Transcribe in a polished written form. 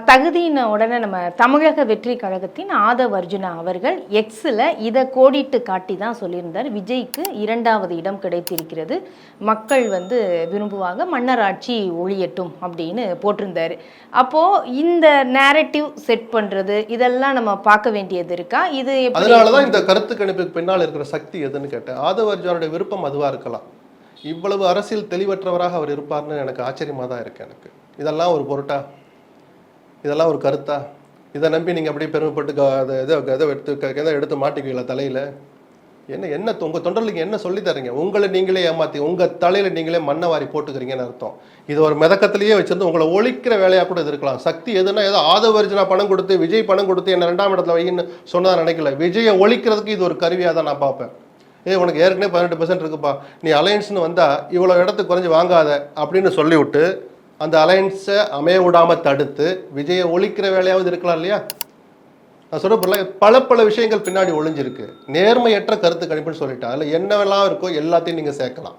தகுதியின உடனே நம்ம தமிழக வெற்றி கழகத்தின் ஆதவ் அர்ஜுனா அவர்கள் எக்ஸில் இதை கோடிட்டு காட்டி தான் சொல்லியிருந்தார், விஜய்க்கு 2வது இடம் கிடைத்திருக்கிறது, மக்கள் விரும்புவாங்க, மன்னர் ஆட்சி ஒழியட்டும் அப்படின்னு போட்டிருந்தார். அப்போது இந்த நேரட்டிவ் செட் பண்ணுறது இதெல்லாம் நம்ம பார்க்க வேண்டியது இருக்கா? இது அதனால தான் இந்த கருத்து கணிப்புக்கு பின்னால் இருக்கிற சக்தி எதுன்னு கேட்டேன். ஆதவ் அர்ஜுனோட விருப்பம் அதுவாக இருக்கலாம். இவ்வளவு அரசியல் தெளிவற்றவராக அவர் இருப்பார்னு எனக்கு ஆச்சரியமாக தான் இருக்கு. எனக்கு இதெல்லாம் ஒரு பொருட்டா, இதெல்லாம் ஒரு கருத்தா? இதை நம்பி நீங்கள் அப்படியே பெருமைப்பட்டு எதை எடுத்து மாட்டிக்கல தலையில்? என்ன உங்கள் தொண்டர்களுக்கு என்ன சொல்லி தரீங்க? உங்களை நீங்களே ஏமாற்றி உங்கள் தலையில் நீங்களே மண்ணை வாரி போட்டுக்கிறீங்கன்னு அர்த்தம். இது ஒரு மிதக்கத்திலேயே வச்சிருந்து உங்களை ஒழிக்கிற வேலையாக கூட இது இருக்கலாம். சக்தி எதுனா ஏதோ ஆதவ் அர்ஜுனா பணம் கொடுத்து விஜய் பணம் கொடுத்து என்ன 2ஆம் இடத்துல வைன்னு சொன்னதான் நினைக்கல. விஜயை ஒழிக்கிறதுக்கு இது ஒரு கருவியாக தான் நான் பார்ப்பேன். உனக்கு ஏற்கனவே 18% இருக்குப்பா, நீ அலையன்ஸ்னு வந்தால் இவ்வளோ இடத்துக்கு குறைஞ்சி வாங்காத அப்படின்னு சொல்லிவிட்டு அந்த அலையன்ஸை அமைய விடாமல் தடுத்து விஜயை ஒழிக்கிற வேலையாவது இருக்கலாம் இல்லையா? நான் சொல்ல பல விஷயங்கள் பின்னாடி ஒளிஞ்சிருக்கு. நேர்மையற்ற கருத்து கணிப்புன்னு சொல்லிட்டா அதில் என்னவெல்லாம் இருக்கோ எல்லாத்தையும் நீங்கள் சேர்க்கலாம்.